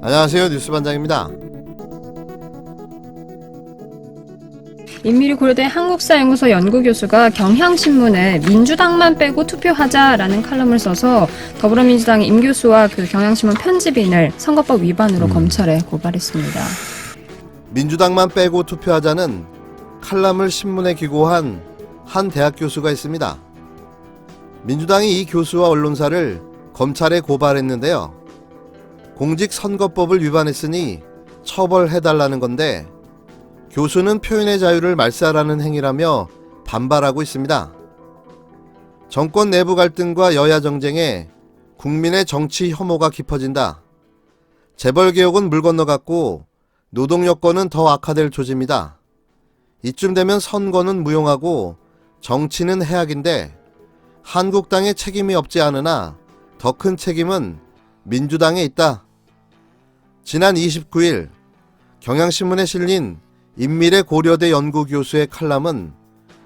안녕하세요. 뉴스반장입니다. 임미리 고려대 한국사연구소 연구교수가 경향신문에 민주당만 빼고 투표하자라는 칼럼을 써서 더불어민주당의 임 교수와 그 경향신문 편집인을 선거법 위반으로 검찰에 고발했습니다. 민주당만 빼고 투표하자는 칼럼을 신문에 기고한 한 대학 교수가 있습니다. 민주당이 이 교수와 언론사를 검찰에 고발했는데요. 공직선거법을 위반했으니 처벌해달라는 건데 교수는 표현의 자유를 말살하는 행위라며 반발하고 있습니다. 정권 내부 갈등과 여야 정쟁에 국민의 정치 혐오가 깊어진다. 재벌개혁은 물 건너갔고 노동 여건은 더 악화될 조짐이다. 이쯤 되면 선거는 무용하고 정치는 해악인데 한국당에 책임이 없지 않으나 더 큰 책임은 민주당에 있다. 지난 29일 경향신문에 실린 임미래 고려대 연구교수의 칼럼은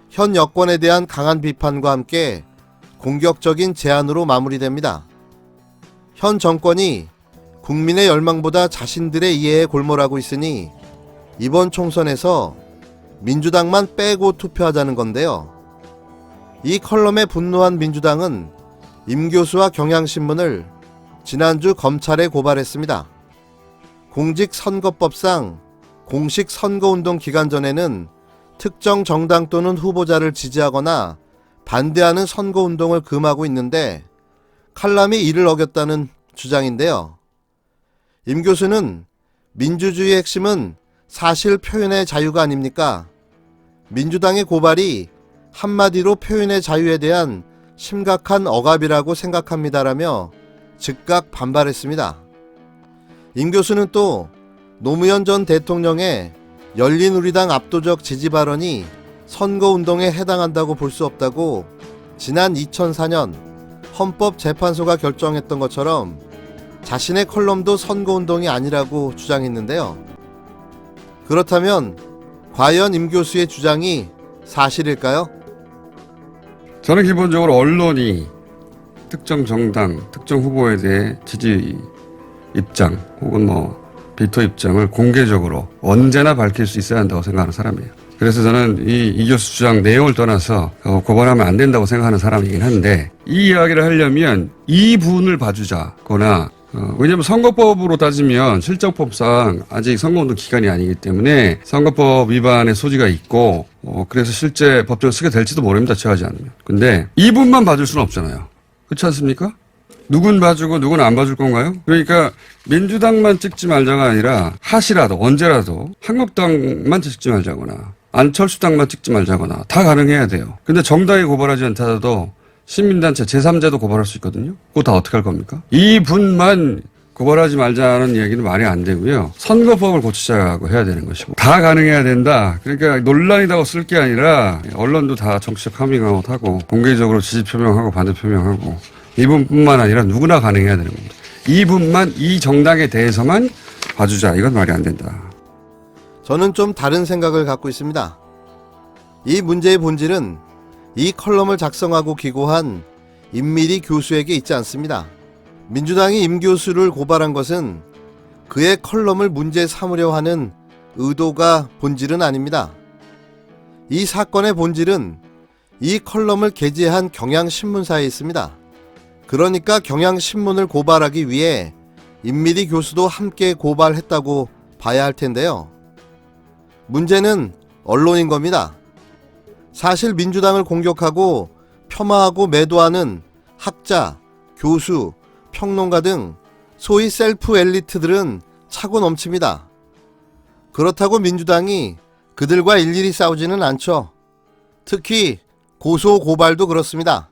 현 여권에 대한 강한 비판과 함께 공격적인 제안으로 마무리됩니다. 현 정권이 국민의 열망보다 자신들의 이해에 골몰하고 있으니 이번 총선에서 민주당만 빼고 투표하자는 건데요. 이 컬럼에 분노한 민주당은 임 교수와 경향신문을 지난주 검찰에 고발했습니다. 공직선거법상 공식 선거운동 기간 전에는 특정 정당 또는 후보자를 지지하거나 반대하는 선거운동을 금하고 있는데 칼럼이 이를 어겼다는 주장인데요. 임 교수는 민주주의의 핵심은 사실 표현의 자유가 아닙니까? 민주당의 고발이 한마디로 표현의 자유에 대한 심각한 억압이라고 생각합니다라며 즉각 반발했습니다. 임 교수는 또 노무현 전 대통령의 열린우리당 압도적 지지 발언이 선거운동에 해당한다고 볼 수 없다고 지난 2004년 헌법재판소가 결정했던 것처럼 자신의 컬럼도 선거운동이 아니라고 주장했는데요. 그렇다면 과연 임 교수의 주장이 사실일까요? 저는 기본적으로 언론이 특정 정당, 특정 후보에 대해 지지 입장 혹은 비토 입장을 공개적으로 언제나 밝힐 수 있어야 한다고 생각하는 사람이에요. 그래서 저는 이 교수 주장 내용을 떠나서 고발하면 안 된다고 생각하는 사람이긴 한데 이 이야기를 하려면 이 부분을 봐주자거나 왜냐하면 선거법으로 따지면 실정법상 아직 선거운동 기간이 아니기 때문에 선거법 위반의 소지가 있고 그래서 실제 법정을 쓰게 될지도 모릅니다. 처하지 않으면. 근데 이 부분만 봐줄 수는 없잖아요. 그렇지 않습니까? 누군 봐주고 누군 안 봐줄 건가요? 그러니까 민주당만 찍지 말자가 아니라 하시라도 언제라도 한국당만 찍지 말자거나 안철수당만 찍지 말자거나 다 가능해야 돼요. 근데 정당이 고발하지 않더라도 시민단체 제3자도 고발할 수 있거든요. 그거 다 어떻게 할 겁니까? 이분만 고발하지 말자는 얘기는 말이 안 되고요. 선거법을 고치자고 해야 되는 것이고 다 가능해야 된다. 그러니까 논란이라고 쓸 게 아니라 언론도 다 정치적 커밍아웃하고 공개적으로 지지 표명하고 반대 표명하고 이분뿐만 아니라 누구나 가능해야 되는 겁니다. 이분만 이 정당에 대해서만 봐주자. 이건 말이 안 된다. 저는 좀 다른 생각을 갖고 있습니다. 이 문제의 본질은 이 컬럼을 작성하고 기고한 임미리 교수에게 있지 않습니다. 민주당이 임 교수를 고발한 것은 그의 컬럼을 문제 삼으려 하는 의도가 본질은 아닙니다. 이 사건의 본질은 이 컬럼을 게재한 경향신문사에 있습니다. 그러니까 경향신문을 고발하기 위해 임미리 교수도 함께 고발했다고 봐야 할 텐데요. 문제는 언론인 겁니다. 사실 민주당을 공격하고 폄하하고 매도하는 학자, 교수, 평론가 등 소위 셀프 엘리트들은 차고 넘칩니다. 그렇다고 민주당이 그들과 일일이 싸우지는 않죠. 특히 고소 고발도 그렇습니다.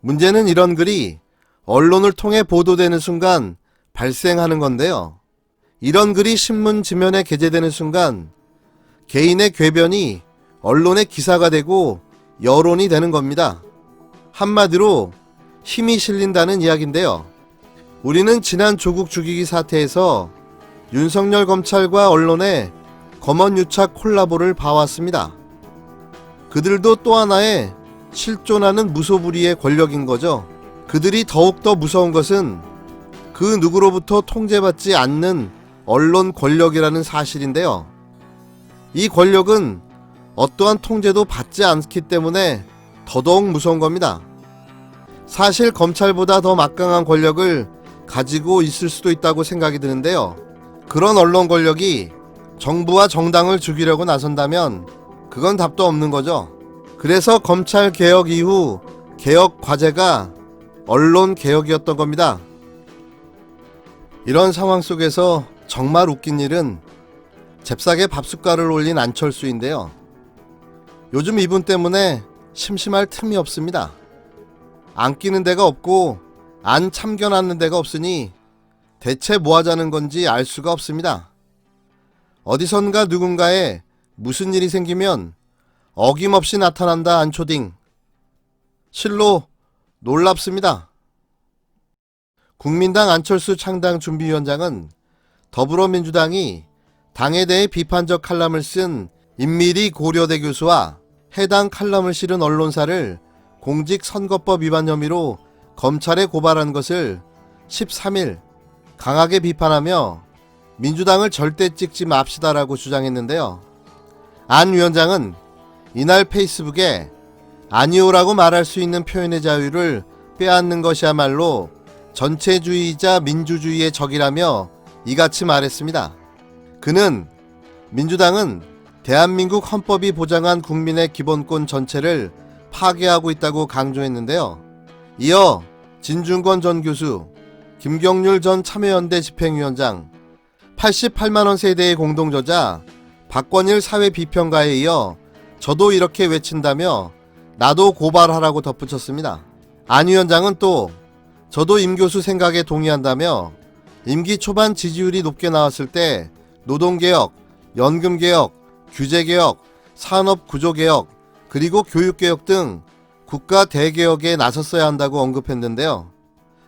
문제는 이런 글이 언론을 통해 보도되는 순간 발생하는 건데요. 이런 글이 신문 지면에 게재되는 순간 개인의 궤변이 언론의 기사가 되고 여론이 되는 겁니다. 한마디로 힘이 실린다는 이야기인데요. 우리는 지난 조국 죽이기 사태에서 윤석열 검찰과 언론의 검언유착 콜라보를 봐왔습니다. 그들도 또 하나의 실존하는 무소불위의 권력인 거죠. 그들이 더욱더 무서운 것은 그 누구로부터 통제받지 않는 언론 권력이라는 사실인데요. 이 권력은 어떠한 통제도 받지 않기 때문에 더더욱 무서운 겁니다. 사실 검찰보다 더 막강한 권력을 가지고 있을 수도 있다고 생각이 드는데요. 그런 언론 권력이 정부와 정당을 죽이려고 나선다면 그건 답도 없는 거죠. 그래서 검찰 개혁 이후 개혁 과제가 언론 개혁이었던 겁니다. 이런 상황 속에서 정말 웃긴 일은 잽싸게 밥숟가락을 올린 안철수인데요. 요즘 이분 때문에 심심할 틈이 없습니다. 안 끼는 데가 없고 안 참견하는 데가 없으니 대체 뭐 하자는 건지 알 수가 없습니다. 어디선가 누군가에 무슨 일이 생기면 어김없이 나타난다 안초딩. 실로 놀랍습니다. 국민당 안철수 창당 준비위원장은 더불어민주당이 당에 대해 비판적 칼럼을 쓴 임미리 고려대 교수와 해당 칼럼을 실은 언론사를 공직선거법 위반 혐의로 검찰에 고발한 것을 13일 강하게 비판하며 민주당을 절대 찍지 맙시다라고 주장했는데요. 안 위원장은 이날 페이스북에 아니오라고 말할 수 있는 표현의 자유를 빼앗는 것이야말로 전체주의이자 민주주의의 적이라며 이같이 말했습니다. 그는 민주당은 대한민국 헌법이 보장한 국민의 기본권 전체를 파괴하고 있다고 강조했는데요. 이어 진중권 전 교수, 김경률 전 참여연대 집행위원장, 88만원 세대의 공동저자 박권일 사회비평가에 이어 저도 이렇게 외친다며 나도 고발하라고 덧붙였습니다. 안 위원장은 또 저도 임 교수 생각에 동의한다며 임기 초반 지지율이 높게 나왔을 때 노동개혁, 연금개혁, 규제개혁, 산업구조개혁, 그리고 교육개혁 등 국가 대개혁에 나섰어야 한다고 언급했는데요.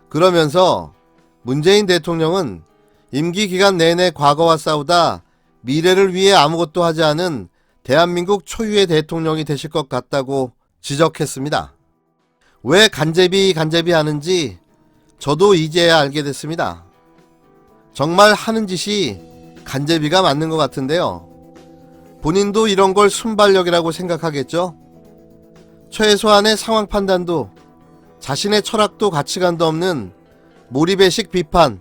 그러면서 문재인 대통령은 임기 기간 내내 과거와 싸우다 미래를 위해 아무것도 하지 않은 대한민국 초유의 대통령이 되실 것 같다고 지적했습니다. 왜 간제비 하는지 저도 이제야 알게 됐습니다. 정말 하는 짓이 간제비가 맞는 것 같은데요. 본인도 이런 걸 순발력이라고 생각하겠죠? 최소한의 상황 판단도 자신의 철학도 가치관도 없는 몰입의식 비판,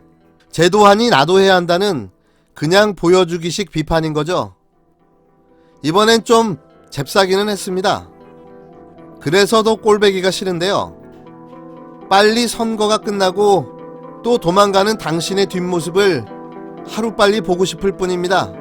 제도하니 나도 해야 한다는 그냥 보여주기식 비판인 거죠. 이번엔 좀 잽싸기는 했습니다. 그래서 더 꼴배기가 싫은데요. 빨리 선거가 끝나고 또 도망가는 당신의 뒷모습을 하루빨리 보고 싶을 뿐입니다.